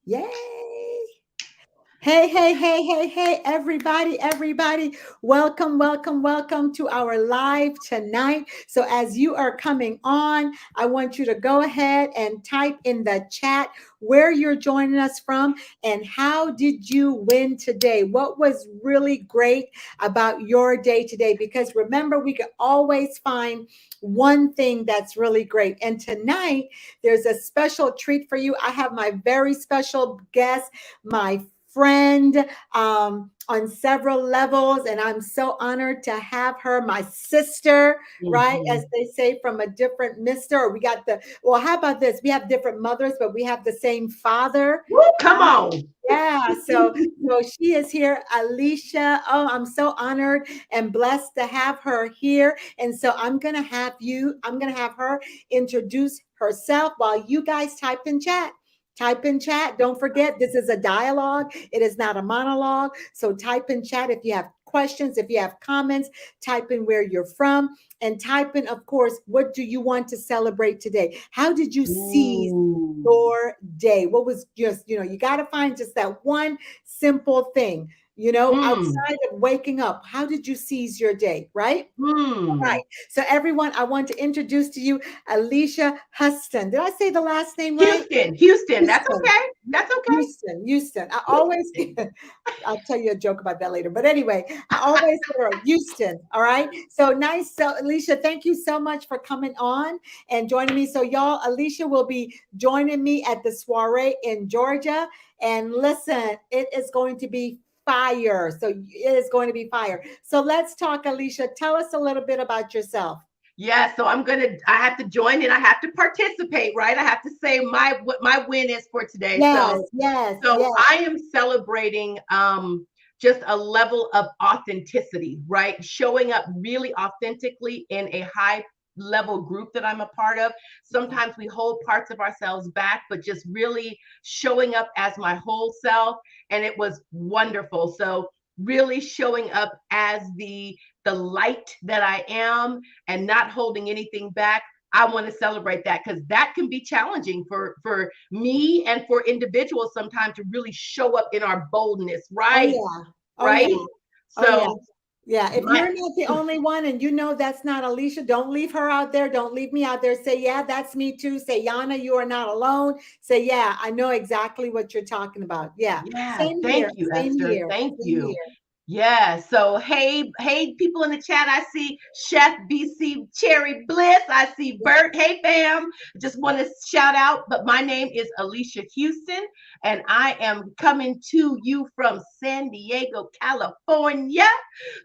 Yay. Hey, hey, hey, hey, hey, everybody, everybody. Welcome, welcome, welcome to our live tonight. So, as you are coming on, I want you to go ahead and type in the chat where you're joining us from and how did you win today? What was really great about your day today? Because remember, we can always find one thing that's really great. And tonight, there's a special treat for you. I have my very special guest, my friend on several levels, and I'm so honored to have her, my sister, right? As Mhm. they say, from a different mister. Or we got the, well, how about this? We have different mothers, but we have the same father. Woo, come on. Yeah, so she is here, Alycia. Oh, I'm so honored and blessed to have her here. And so I'm gonna have her introduce herself while you guys type in chat. Type in chat. Don't forget, this is a dialogue. It is not a monologue. So type in chat if you have questions, if you have comments, type in where you're from, and type in, of course, what do you want to celebrate today? How did you seize Ooh. your day? What was just, you got to find just that one simple thing, Mm. outside of waking up. How did you seize your day? Right? Right. Mm. So, everyone, I want to introduce to you Alycia Huston. Did I say the last name right? Houston, Houston. That's Houston. okay. That's okay. Houston. I always, Houston. I'll tell you a joke about that later. But anyway, I always say her, Houston. All right. So nice. So, Alycia, thank you so much for coming on and joining me. So, y'all, Alycia will be joining me at the soiree in Georgia. And listen, it is going to be fire. So, it is going to be fire. So, let's talk, Alycia. Tell us a little bit about yourself. Yeah, so I have to join in. I have to participate, right? I have to say what my win is for today. Yes, So yes, so yes. I am celebrating just a level of authenticity, right? Showing up really authentically in a high level group that I'm a part of. Sometimes we hold parts of ourselves back, but just really showing up as my whole self. And it was wonderful. So really showing up as the light that I am and not holding anything back. I want to celebrate that because that can be challenging for me and for individuals sometimes to really show up in our boldness, Oh, right? yeah. Oh, yeah. Right? Oh, yeah. So Yeah, if my you're not the only one and you know that's not Alycia, don't leave her out there. Don't leave me out there. Say, yeah, that's me too. Say, Yana, you are not alone. Say, yeah, I know exactly what you're talking about. Yeah, Yeah, same here. thank you, Same Esther. here. Thank Same you. here. Yeah. So hey, people in the chat. I see Chef BC Cherry Bliss. I see Bert. Hey fam. Just want to shout out, but my name is Alycia Houston, and I am coming to you from San Diego, California.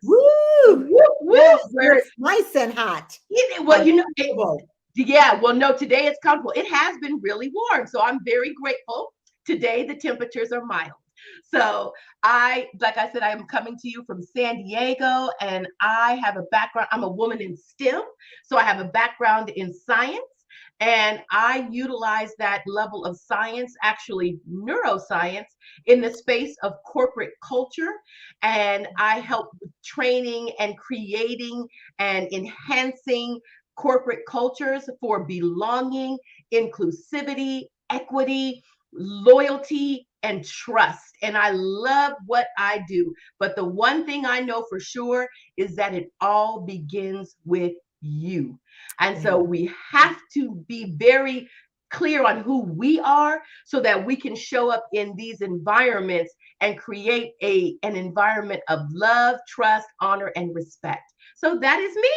Woo! Whoop, whoop, Yes, where where it's nice and hot. well, Comfortable. yeah, well, no, today it's comfortable. It has been really warm, so I'm very grateful. Today the temperatures are mild. So like I said, I'm coming to you from San Diego, and I have a background. I'm a woman in STEM, so I have a background in science, and I utilize that level of science, actually neuroscience, in the space of corporate culture, and I help with training and creating and enhancing corporate cultures for belonging, inclusivity, equity, loyalty, and trust. And I love what I do. But the one thing I know for sure is that it all begins with you. And Yeah. so we have to be very clear on who we are so that we can show up in these environments and create an environment of love, trust, honor, and respect. So that is me.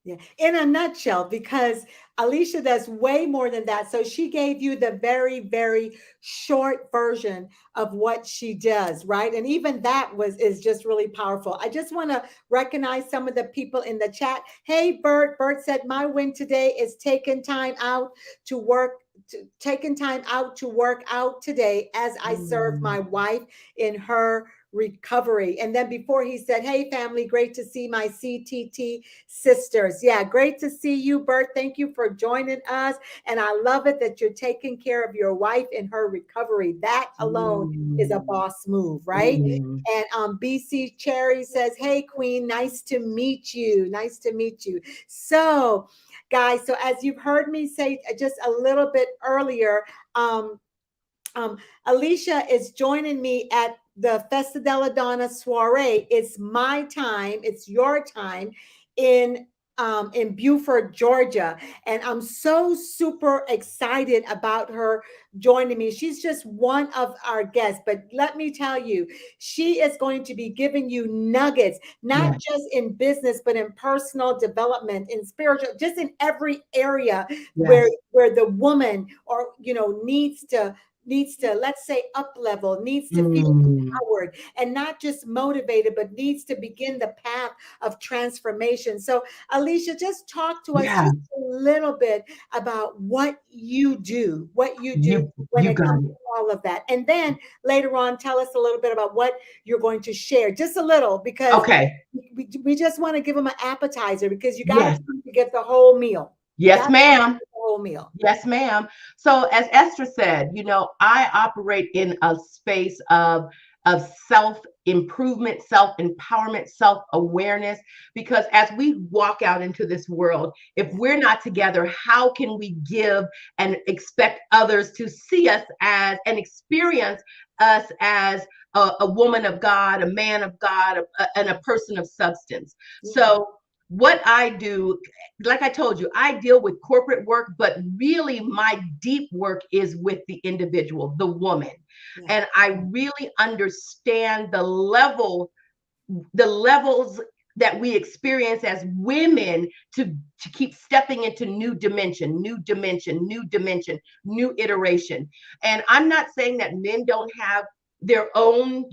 Yeah, in a nutshell, because Alycia does way more than that. So she gave you the very, very short version of what she does, right? And even that is just really powerful. I just want to recognize some of the people in the chat. Hey, Bert. Bert said my win today is taking time out to work. Taking time out to work out today as I serve Mm. my wife in her recovery. And then before he said, hey, family, great to see my CTT sisters. Yeah, great to see you, Bert. Thank you for joining us. And I love it that you're taking care of your wife in her recovery. That alone is a Mm. boss move, right? Mm. And BC Cherry says, hey, Queen, nice to meet you. Nice to meet you. So, guys, so as you've heard me say just a little bit earlier, um, um, Alycia is joining me at the Festa della Donna soiree. It's my time. It's your time in Beaufort, Georgia, and I'm so super excited about her joining me. She's just one of our guests, but let me tell you, she is going to be giving you nuggets, not Yes. just in business, but in personal development, in spiritual, just in every area where Yes. the woman or needs to, let's say, up level, needs to feel Mm. empowered and not just motivated, but needs to begin the path of transformation. So Alycia, just talk to us Yeah. just a little bit about what you do when You it got comes it. to all of that. And then later on, tell us a little bit about what you're going to share, just a little, because Okay. we just want to give them an appetizer, because you got to Yes. come to get the whole meal. You got Yes, to ma'am. get the whole meal. Yes, ma'am. So as Esther said, I operate in a space of self improvement, self empowerment, self awareness. Because as we walk out into this world, if Yeah, we're not together, how can we give and expect others to see us as and experience us as a woman of God, a man of God, and a person of substance? yeah, So what I do, like I told you, I deal with corporate work, but really my deep work is with the individual, the woman. yeah, And I really understand the levels that we experience as women to keep stepping into new dimension, new iteration. And I'm not saying that men don't have their own,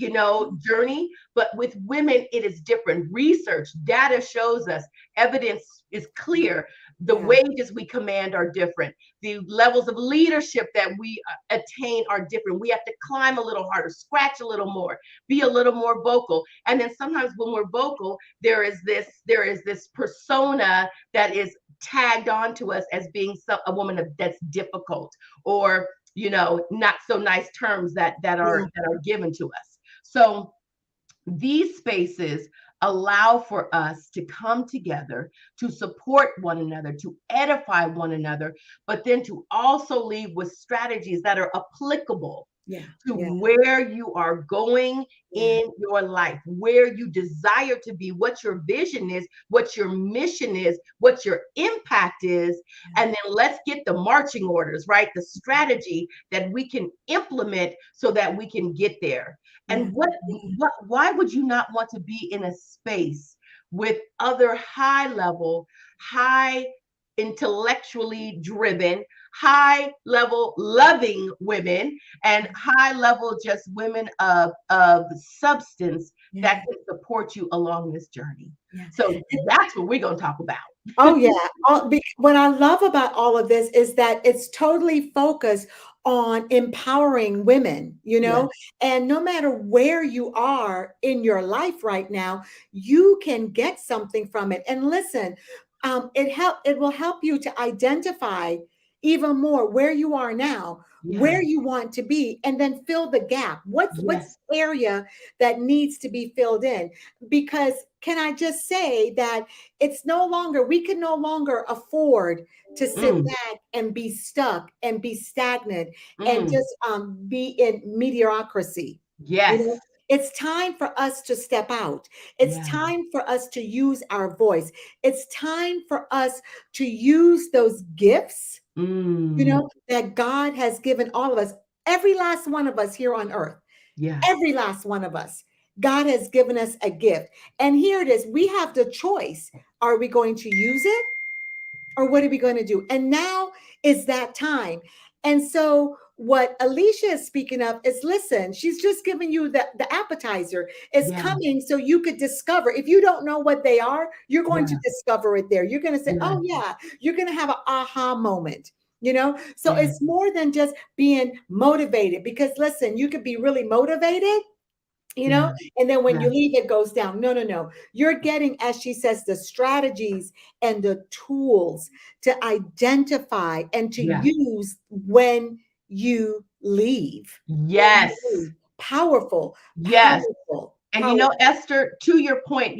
journey, but with women it is different. Research data shows us, evidence is clear, the yeah, wages we command are different, the levels of leadership that we attain are different. We have to climb a little harder, scratch a little more, be a little more vocal. And then sometimes when we're vocal, there is this persona that is tagged onto us as being a woman that's difficult, or not so nice terms yeah, that are given to us. So these spaces allow for us to come together, to support one another, to edify one another, but then to also leave with strategies that are applicable yeah, to yeah, where you are going yeah, in your life, where you desire to be, what your vision is, what your mission is, what your impact is. And then let's get the marching orders, right? The strategy that we can implement so that we can get there. yeah, And why would you not want to be in a space with other high level, high intellectually driven, high level loving women, and high level just women of substance that yeah, can support you along this journey? yeah. So that's what we're going to talk about. Oh yeah. What I love about all of this is that it's totally focused on empowering women, Yes, and no matter where you are in your life right now, you can get something from it. And listen, it will help you to identify even more where you are now, yes, where you want to be, and then fill the gap. What's yes. the area that needs to be filled in? Because can I just say that we can no longer afford to sit Mm, back and be stuck and be stagnant and mm, just be in mediocrity. You yes, know, it's time for us to step out. It's yeah, time for us to use our voice. It's time for us to use those gifts, mm, that God has given all of us, every last one of us here on earth. yes, Every last one of us. God has given us a gift. And here it is. We have the choice. Are we going to use it, or what are we going to do? And now is that time. And so what Alycia is speaking of is, listen, she's just giving you the appetizer. It's yeah, coming so you could discover. If you don't know what they are, you're going to yeah, discover it there. You're going to say, yeah, oh yeah, you're going to have an aha moment. So yeah, it's more than just being motivated, because listen, you could be really motivated, yeah, and then when yeah, you leave, it goes down. No, no, no. You're getting, as she says, the strategies and the tools to identify and to yeah, use when you leave. When you yes, leave. Powerful, yes. powerful, And powerful. Esther, to your point,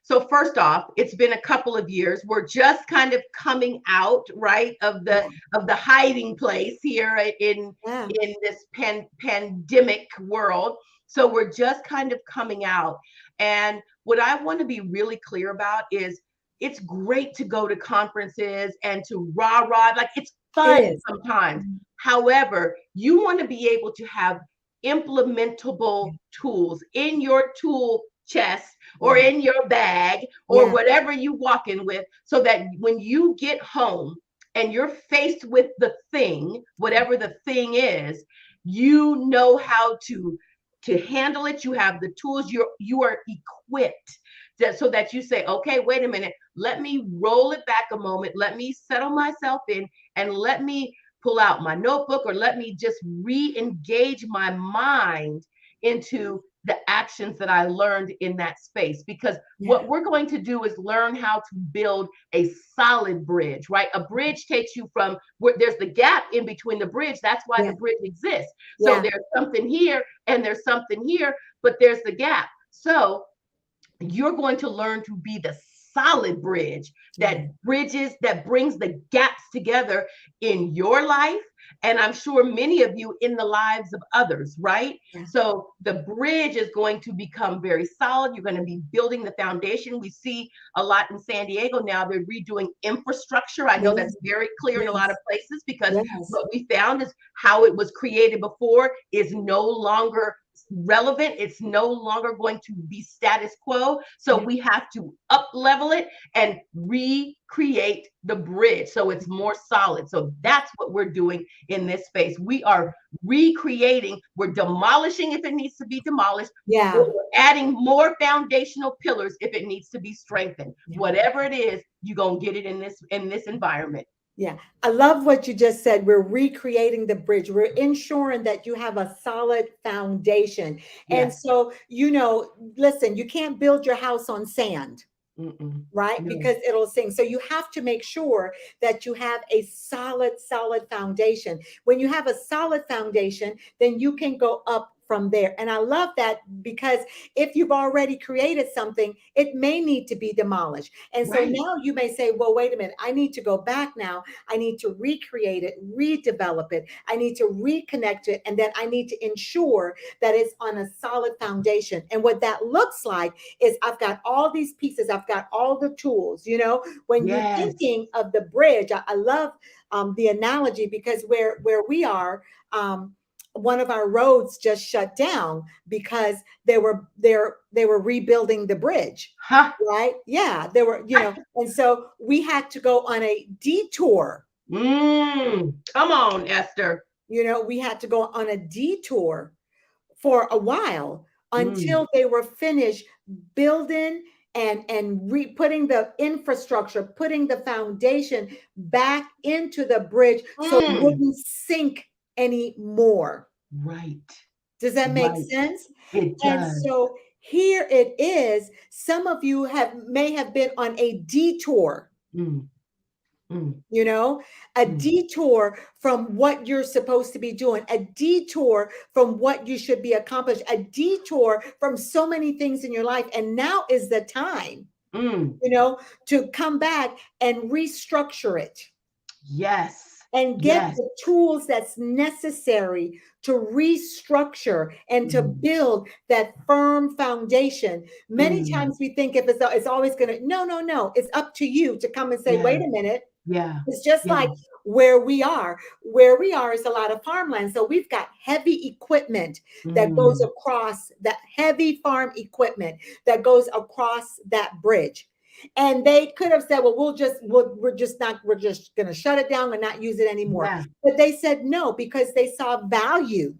So first off, it's been a couple of years. We're just kind of coming out, right, of Yeah. the hiding place here Yeah. in this pandemic world. So we're just kind of coming out. And what I want to be really clear about is it's great to go to conferences and to rah rah, like it's It fun is. sometimes. Mhm. However, you want to be able to have implementable Yeah. tools in your tool chest or Yeah. in your bag or Yeah. whatever you walk in with, so that when you get home and you're faced with the thing, whatever the thing is, you know how to handle it. You have the tools. You are equipped so that you say, okay, wait a minute, let me roll it back a moment, let me settle myself in, and let me pull out my notebook, or let me just re-engage my mind into the actions that I learned in that space. Because Yeah. what we're going to do is learn how to build a solid bridge, right? A bridge takes you from where there's the gap in between the bridge. That's why Yeah. the bridge exists. So Yeah. there's something here and there's something here, but there's the gap. So you're going to learn to be the solid bridge Yeah. that brings the gaps together in your life, and I'm sure many of you in the lives of others, right? Yeah. So the bridge is going to become very solid. You're going to be building the foundation. We see a lot in San Diego now, they're redoing infrastructure. I know Yes. that's very clear in a lot of Yes. places, because Yes. what we found is how it was created before is no longer relevant. It's no longer going to be status quo. So Yeah. we have to up level it and recreate the bridge so it's more solid. So that's what we're doing in this space. We are recreating, we're demolishing if it needs to be demolished, or Yeah. we're adding more foundational pillars if it needs to be strengthened. Yeah. Whatever it is, you're gonna get it in this environment. Yeah, I love what you just said. We're recreating the bridge. We're ensuring that you have a solid foundation. And Yes. so, listen, you can't build your house on sand, Mm-mm. right? No. Because it'll sink. So you have to make sure that you have a solid foundation. When you have a solid foundation, then you can go up from there. And I love that, because if you've already created something, it may need to be demolished. And so Right. now you may say, well, wait a minute, I need to go back now. I need to recreate it, redevelop it. I need to reconnect it. And then I need to ensure that it's on a solid foundation. And what that looks like is I've got all these pieces, I've got all the tools. When you're Yes. thinking of the bridge, I love the analogy, because where we are, one of our roads just shut down because they were rebuilding the bridge, Huh. right? Yeah, they were, and so we had to go on a detour. Come on, Esther. We had to go on a detour for a while Mm, until they were finished building and putting the infrastructure, putting the foundation back into the bridge so it mm. wouldn't sink anymore. Right. Does that make Right. sense? It And does. so here it is. Some of you may have been on a detour, Mm, mm, you know, a mm, detour from what you're supposed to be doing, a detour from what you should be accomplished, a detour from so many things in your life. And now is the time, mm. to come back and restructure it Yes. and get Yes. the tools that's necessary to restructure and to Mm, build that firm foundation. Many mm. times we think if it's always going to, no, no, no, it's up to you to come and say, Yeah. wait a minute. Yeah. It's just Yeah. like where we are. Where we are is a lot of farmland. So we've got heavy equipment that goes Mm, across, that heavy farm equipment that goes across that bridge. And they could have said, well, we're just going to shut it down and not use it anymore. yeah. But they said no, because they saw Mm.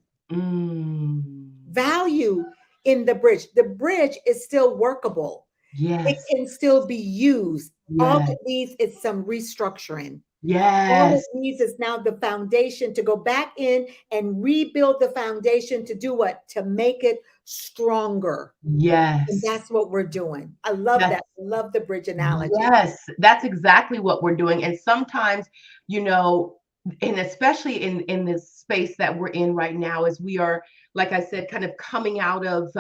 value in the bridge. The bridge is still workable. It Yes. can still be used. All Yes. it needs is some restructuring. All Yes. it needs is now the foundation to go back in and rebuild the foundation to do what? To make it stronger. And Yes. that's what we're doing. I love That's that. I love the bridge analogy. yes. That's exactly what we're doing. And sometimes, you know, and especially in this space that we're in right now, as we are, like I said, kind of coming out of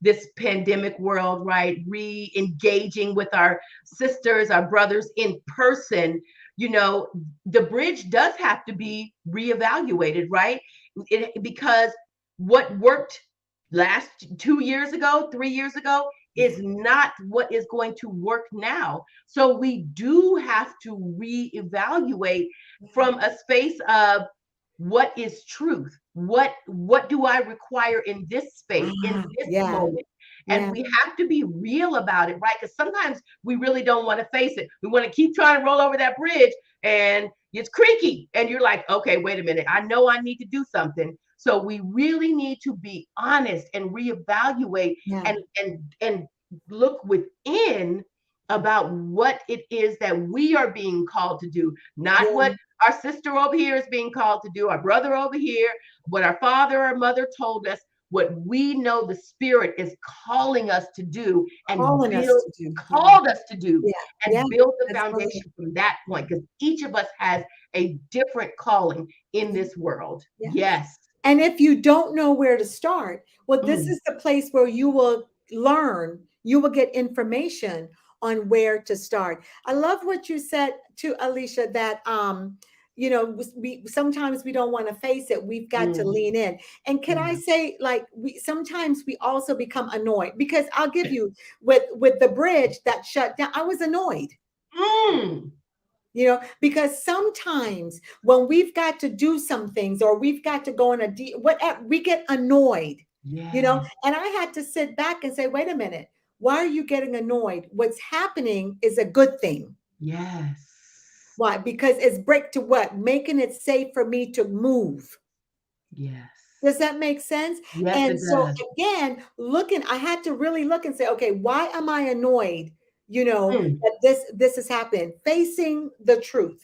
this pandemic world, right? Re-engaging with our sisters, our brothers in person, the bridge does have to be reevaluated, right? Because what worked last 2 years ago, 3 years ago, Yeah. is not what is going to work now. So we do have to reevaluate Yeah. from a space of what is truth? What do I require in this space, in this Yeah. moment? And Yeah. we have to be real about it, right? Because sometimes we really don't want to face it. We want to keep trying to roll over that bridge and it's creaky. And you're like, okay, wait a minute. I know I need to do something. So we really need to be honest and reevaluate Yeah. and look within about what it is that we are being called to do, not Yeah. what our sister over here is being called to do, our brother over here, what our father or mother told us, what we know the Spirit is calling us to do and Calling us to do. Yeah. called us to do, Yeah. Yeah. and build the That's right. foundation from that point, because each of us has a different calling in this world. Yeah. Yes. And if you don't know where to start, well, this Mm, is the place where you will learn, you will get information on where to start. I love what you said to Alicia that we sometimes we don't want to face it. We've got to mm, lean in. And can I yeah. say, like, we sometimes we also become annoyed because I'll give you with the bridge that shut down, I was annoyed. Mm, Because sometimes when we've got to do some things or we've got to go in a deep whatever, we get annoyed, yes. and I had to sit back and say, wait a minute, why are you getting annoyed? What's happening is a good thing. Yes. Why? Because it's break to what? Making it safe for me to move. Yes. Does that make sense? Yes, And it so does. again, I had to really look and say, okay, why am I annoyed? Mm. That this has happened. Facing the truth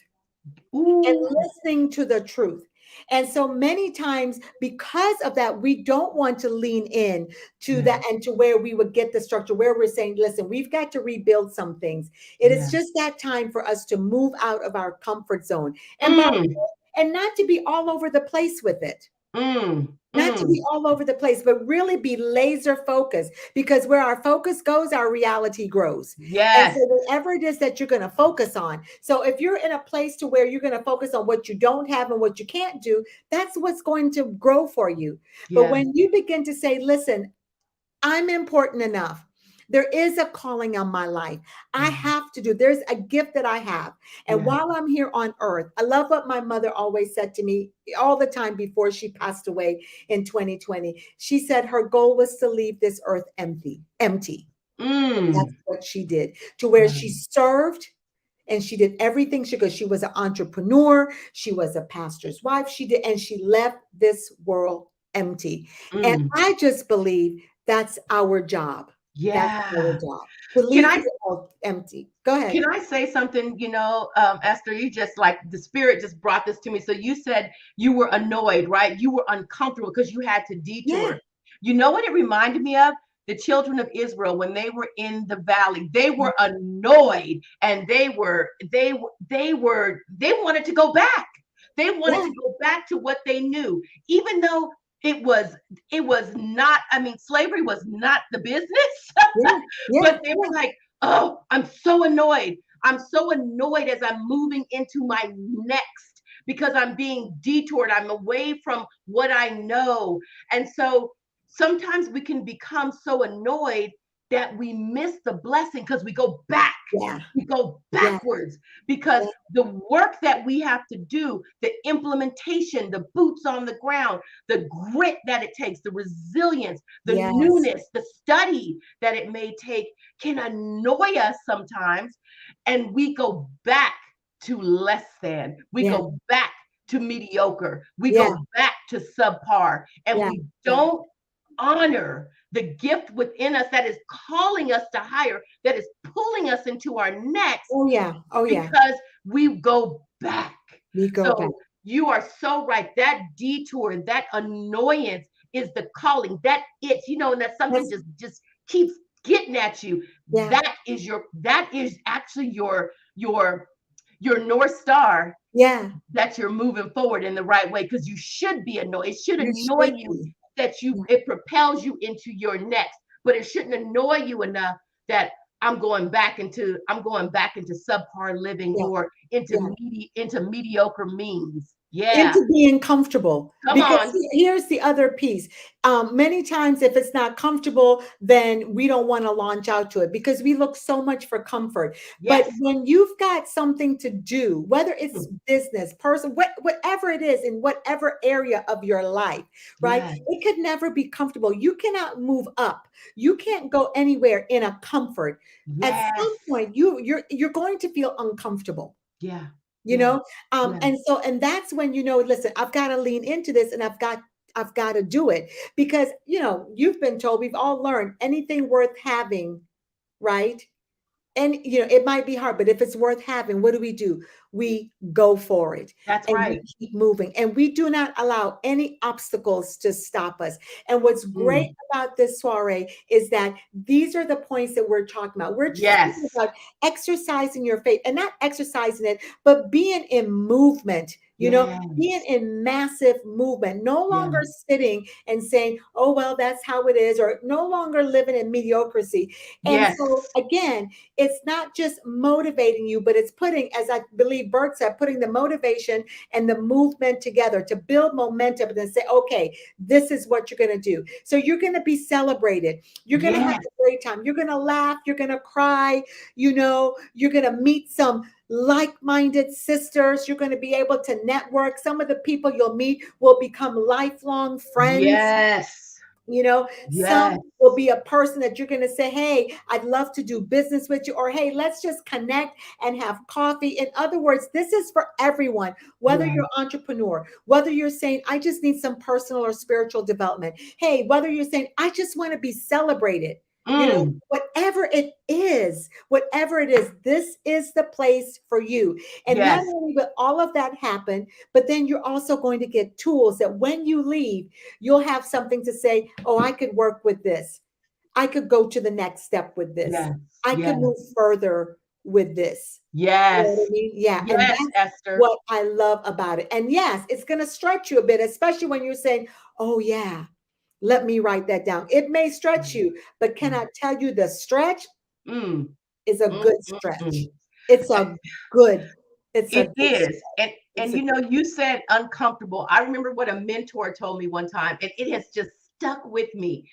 and Ooh, listening to the truth. And so many times, because of that, we don't want to lean in to yeah, that and to where we would get the structure, where we're saying, listen, we've got to rebuild some things. It is yeah. just that time for us to move out of our comfort zone and Mm, and not to be all over the place with it. mm, Not to be mm. all over the place, but really be laser focused, because where our focus goes, our reality grows. And so Yes, whatever it is that you're going to focus on. So if you're in a place to where you're going to focus on what you don't have and what you can't do, that's what's going to grow for you. But yes, when you begin to say, listen, I'm important enough. There is a calling on my life. I yeah, have to do. There's a gift that I have. And yeah. while I'm here on earth, I love what my mother always said to me all the time before she passed away in 2020. She said her goal was to leave this earth empty, empty. That's Mm, what she did, to where right. she served and she did everything she could. She was an entrepreneur, she was a pastor's wife, she did, and she left this world empty. And Mm, I just believe that's our job. That's our yeah. job, to Can leave I the world empty. Go can ahead. I say something? Esther, you just like the Spirit just brought this to me. So you said you were annoyed, right? You were uncomfortable because you had to Yeah, detour. You know what it reminded me of? The children of Israel when they were in the valley, they were annoyed and they wanted to go back. They wanted yeah, to go back to what they knew, even though it was not, I mean, slavery was not the business. yeah, yeah, But they were yeah, like, oh, I'm so annoyed. I'm so annoyed as I'm moving into my next because I'm being detoured. I'm away from what I know. And so sometimes we can become so annoyed that we miss the blessing because we go back. yeah, We go yeah, backwards because yeah, the work that we have to do, the implementation, the boots on the ground, the grit that it takes, the resilience, the yes, newness, the study that it may take can annoy us sometimes. And we go back to less than, we yeah, go back to mediocre, we yeah, go back to subpar, and yeah, we yeah. don't honor the gift within us that is calling us to higher, that is pulling us into our next Oh yeah, oh yeah. because we go back. We go back. So you are so right. That detour, that annoyance is the calling. That it's, and that something That's just keeps getting at you. yeah, That is actually your North Star, yeah. that you're moving forward in the right way, because you should be annoyed. It should You annoy should you be. that Yeah, it propels you into your next. but it shouldn't annoy you enough that I'm going back into subpar living Yeah. or Yeah. into mediocre means. Yeah. Into being comfortable. Come Because on. here's the other piece. Many times, if it's not comfortable, then we don't want to launch out to it because we look so much for comfort. But Yes. when you've got something to do, whether it's Mm. business, person, whatever it is, in whatever area of your life, right? Yes. It could never be comfortable. You cannot move up. You can't go anywhere in a comfort. At Yes. some point, you're going to feel uncomfortable, Yeah. you Yeah. know. Yeah. And that's when, listen, I've got to lean into this, and I've got to do it, because you've been told, we've all learned, anything worth having, right? And it might be hard, but if it's worth having, what do? We go for it, That's and we right. keep moving, and we do not allow any obstacles to stop us. And what's great Mm. about this soiree is that these are the points that we're talking about. We're speaking Yes. about exercising your faith, and not exercising it, but being in movement, being Yes. in massive movement, no Yeah. longer sitting and saying, oh, well, that's how it is, or no longer living in mediocrity. And Yes. so, again, it's not just motivating you, but it's putting, as I believe Bert said, putting the motivation and the movement together to build momentum and then say, okay, this is what you're going to do. So you're going to be celebrated. You're going to have Yes. a great time. You're going to laugh. You're going to cry. You're going to meet some like-minded sisters. You're going to be able to network. Some of the people you'll meet will become lifelong friends. Yes. Some Yes. will be a person that you're going to say, hey, I'd love to do business with you, or hey, let's just connect and have coffee. In other words, this is for everyone, whether Yeah. you're an entrepreneur, whether you're saying, I just need some personal or spiritual development. Hey, whether you're saying, I just want to be celebrated. Mm. Whatever it is, this is the place for you. And not Yes. only will all of that happen, but then you're also going to get tools that when you leave, you'll have something to say, oh, I could work with this. I could go to the next step with this. Yes. I could Yes. move further with this. You know what Yes. I mean? Yeah. And Yes, that's Esther. what I love about it. And yes, it's going to stretch you a bit, especially when you're saying, oh, yeah, let me write that down. It may stretch Mm. you, but can I tell you, the stretch Mm. is a Mm. good Mm. stretch. Mm. It's a good, it's a It good is. stretch. And It's a good, you said uncomfortable. I remember what a mentor told me one time, and it has just stuck with me.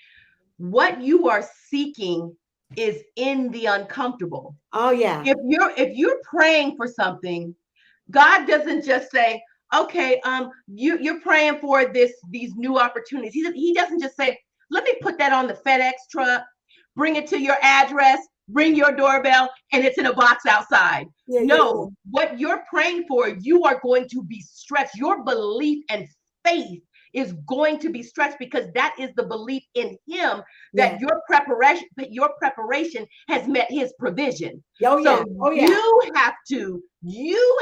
What you are seeking is in the uncomfortable. oh, yeah. If you're praying for something, God doesn't just say, okay, you're praying for these new opportunities. He doesn't just say, let me put that on the FedEx truck, bring it to your address, ring your doorbell, and it's in a box outside. Yeah, yeah, yeah. No, what you're praying for, you are going to be stretched. Your belief and faith is going to be stretched because that is the belief in him Yeah. that your preparation has met his provision. Oh, yeah. So Oh, yeah. you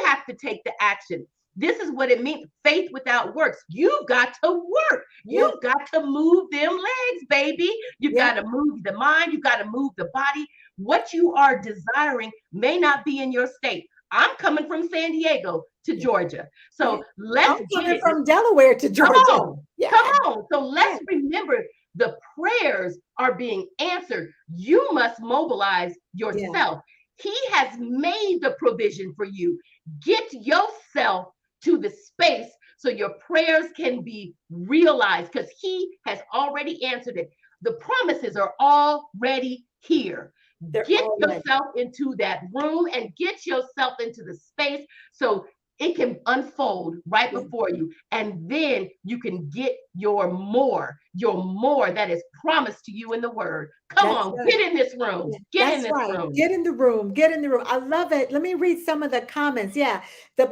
have to take the action. This is what it means. Faith without works. You've got to work. Yeah. You've got to move them legs, baby. You've Yeah. got to move the mind. You've got to move the body. What you are desiring may not be in your state. I'm coming from San Diego to Yeah. Georgia. Yeah. So let's I'm get coming it. from Delaware to Come Georgia. on. Come Yeah. on. So Yeah. let's remember the prayers are being answered. You must mobilize Yeah. yourself. He has made the provision for you. Get yourself to the space so your prayers can be realized because he has already answered it. The promises are already here. They're Get already. yourself into that room and get yourself into the space so it can unfold right Yeah. before you. And then you can get your more that is promised to you in the word. Come That's on, right. get in this room. Yeah, Get in that's this right. room. Get in the room. Get in the room. I love it. Let me read some of the comments. Yeah. The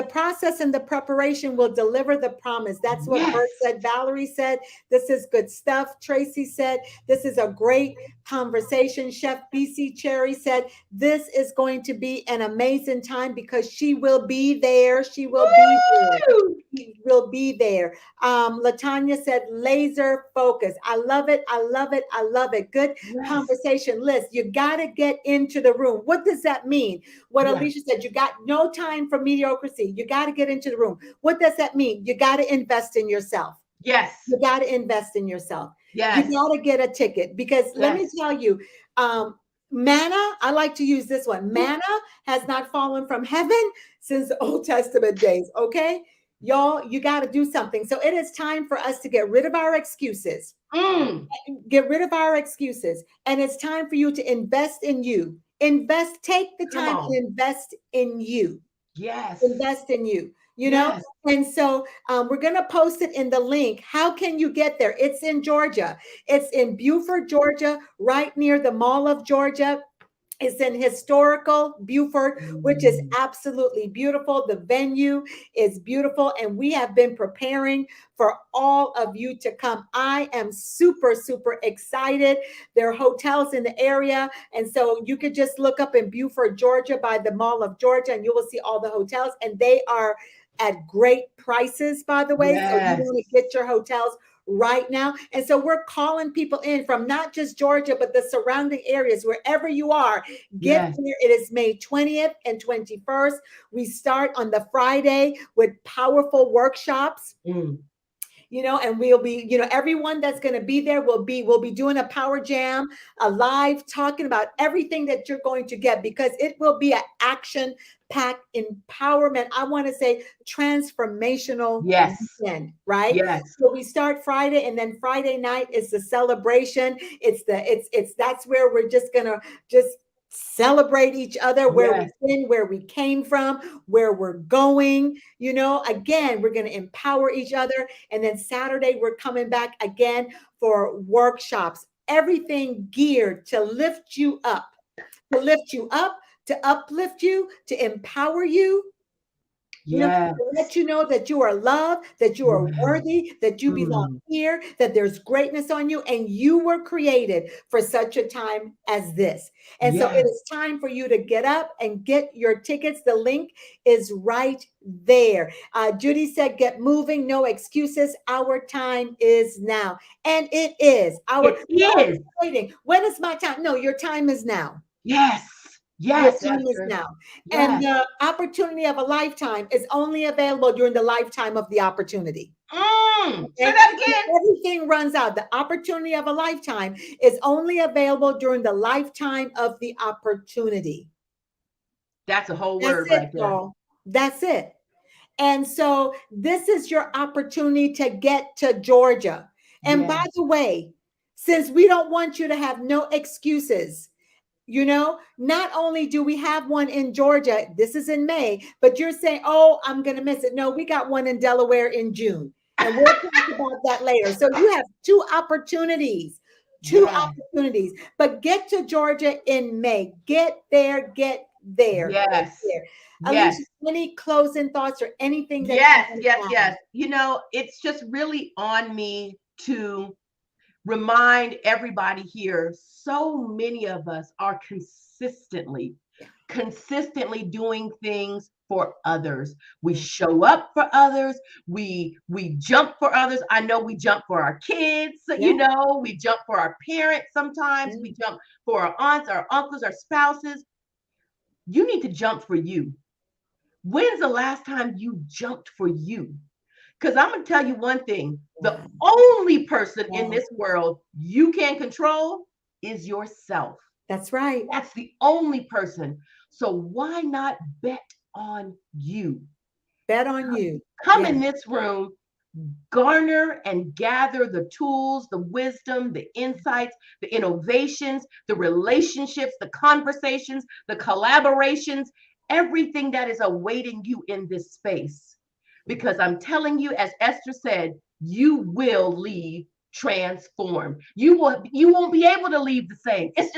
process and the preparation will deliver the promise. That's what Yes. Bert said. Valerie said, this is good stuff. Tracy said, this is a great conversation. Chef BC Cherry said, this is going to be an amazing time because she will be there. She will be there. Woo! She will be there. Latanya said, laser focus. I love it. I love it. I love it. Good Yes. conversation list. You got to get into the room. What does that mean? What Yeah. Alycia said, you got no time for mediocrity. You got to get into the room. What does that mean? You got to invest in yourself. Yes. You got to invest in yourself. You Yes. got to get a ticket because let me Yes. tell you, manna, I like to use this one. Manna has not fallen from heaven since the Old Testament days. Okay. Y'all, you got to do something. So it is time for us to get rid of our excuses. Mm. Get rid of our excuses. And it's time for you to invest in you. Invest, take the Come time on. and invest in you. Yes. Invest in you, you know? Yes. And so we're going to post it in the link. How can you get there? It's in Georgia. It's in Beaufort, Georgia, right near the Mall of Georgia. It's in historical Beaufort, which is Mm. absolutely beautiful. The venue is beautiful, and we have been preparing for all of you to come. I am super, super excited. There are hotels in the area, and so you could just look up in Beaufort, Georgia, by the Mall of Georgia, and you will see all the hotels, and they are at great prices, by the way. So you Yes. want to get your hotels right now. And so we're calling people in from not just Georgia, but the surrounding areas, wherever you are. Get Yes. there. It is May 20th and 21st. We start on the Friday with powerful workshops, Mm. and we'll be, everyone that's going to be there will be doing a power jam, a live talking about everything that you're going to get, because it will be an action packed empowerment. I want to say transformational Yes. weekend, right? Yes. So we start Friday, and then Friday night is the celebration. It's that's where we're just gonna just celebrate each other, where we've Yes. been, where we came from, where we're going. Again, we're going to empower each other. And then Saturday, we're coming back again for workshops, everything geared to lift you up, to lift you up, to uplift you, to empower you, Yes. to let you know that you are loved, that you are Yes. worthy, that you belong Mm. here, that there's greatness on you, and you were created for such a time as this. And so it Yes. is time for you to get up and get your tickets. The link is right there. Judy said, get moving, no excuses. Our time is now. And it is. It is. Waiting. When is my time? No, your time is now. Yes. Your Yes, time is Esther. now. And Yes. the opportunity of a lifetime is only available during the lifetime of the opportunity. Mm. Say Okay. that again. Everything runs out. The opportunity of a lifetime is only available during the lifetime of the opportunity. That's a whole That's word it, right there. y'all. That's it. And so this is your opportunity to get to Georgia. And by Yes. the way, since we don't want you to have no excuses, not only do we have one in Georgia, this is in May, but you're saying, oh, I'm going to miss it. No, we got one in Delaware in June. And we'll talk about that later. So you have two Yes. opportunities, but get to Georgia in May. Get there, get there, get Yes. there. Yes. Alicia, any closing thoughts or anything that you Yes. want Yes. to add? Yes. It's just really on me to remind everybody here, so many of us are Yeah. consistently doing things for others. We Yeah. show up for others. We jump for others. I know we jump for our kids, Yeah. we jump for our parents sometimes. Yeah. We jump for our aunts, our uncles, our spouses. You need to jump for you. When's the last time you jumped for you? Because I'm going to tell you one thing, the Yeah. only person in Yeah. this world you can control is yourself. That's right. That's the only person. So why not bet on you? Bet on you. Come Yeah. in this room, garner and gather the tools, the wisdom, the insights, the innovations, the relationships, the conversations, the collaborations, everything that is awaiting you in this space. Because I'm telling you, as Esther said, you will leave transformed. You won't be able to leave the same. It's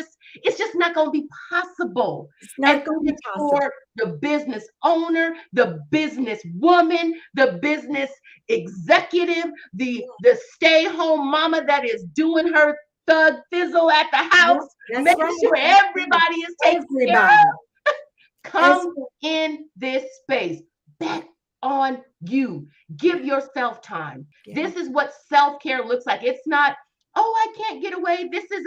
just not going to be possible. It's And not going to it be is possible. for the business owner, the business woman, the business executive, the stay-home mama that is doing her thug fizzle at the Yep, house, that's making right. sure That's right. everybody is taken care Everybody. of. That's Come in this space. Bet on you. Give yourself time. yeah, This is what self-care looks like. It's not, oh, I can't get away. This is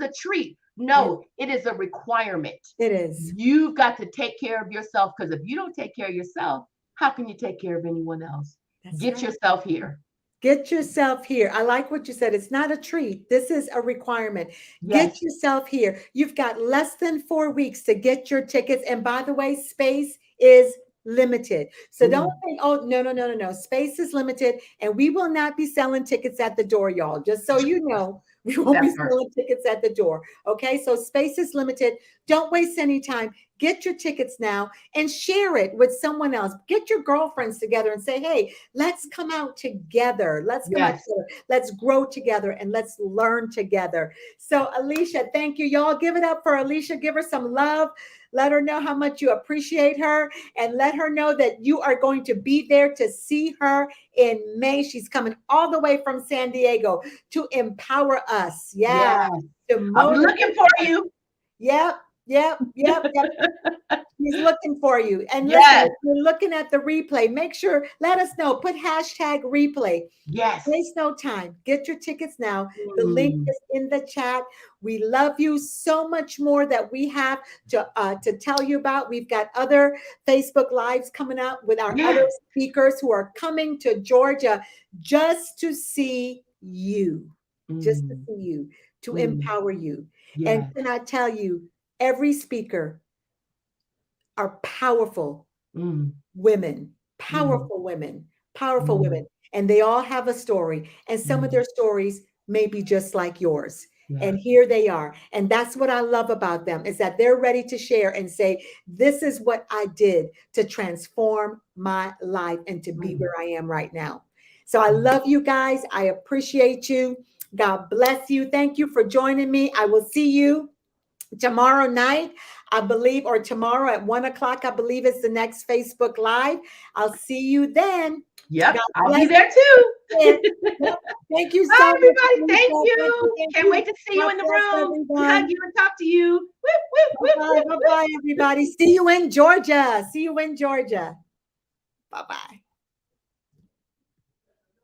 a treat. yeah, No, it is a requirement. it is. You've got to take care of yourself, because if you don't take care of yourself, how can you take care of anyone else? That's Get right. yourself here. Get yourself here. I like what you said. It's not a treat. This is a requirement. Get Yes. yourself here. You've got less than 4 weeks to get your tickets. And by the way, space is limited. So don't Mm, think, oh, no, no, no, no, no. Space is limited. And we will not be selling tickets at the door, y'all. Just so you know, we won't be that part. selling tickets at the door. Okay. So space is limited. Don't waste any time. Get your tickets now and share it with someone else. Get your girlfriends together and say, hey, let's come out together. Let's come out Yes. together. Let's grow together and let's learn together. So, Alycia, thank you. Y'all give it up for Alycia. Give her some love. Let her know how much you appreciate her and let her know that you are going to be there to see her in May. She's coming all the way from San Diego to empower us. Yeah. Yes. To I'll be motivate. looking for you. Yep. Yep. Yep. Yep. He's looking for you. And listen, Yes. if you're looking at the replay, make sure, let us know. Put hashtag replay. Yes. Waste no time. Get your tickets now. The link Mm, is in the chat. We love you so much more that we have to tell you about. We've got other Facebook Lives coming out with our other yes. speakers who are coming to Georgia just to see you, just to Mm, see you, to mm, empower you. And yes. can I tell you, every speaker are Mm, mm, powerful women, powerful mm, women, and they all have a story. And some of mm. their stories may be just like yours. Yeah. And here they are. And that's what I love about them is that they're ready to share and say, this is what I did to transform my life and to be Mm, where I am right now. So I mm. love you guys. I appreciate you. God bless you. Thank you for joining me. I will see you tomorrow night, I believe, or tomorrow at 1 o'clock, I believe is the next Facebook Live. I'll see you then. Yep. God I'll be bless there too. you. Yep. Thank you so Bye, much, everybody. Thank Lisa. Thank you. you. Thank Can't you. wait to see you God in the bless room and hug everyone. you and talk to you. Whoop, whoop, whoop, Bye-bye. whoop, whoop. Bye-bye, everybody. See you in Georgia. See you in Georgia. Bye-bye.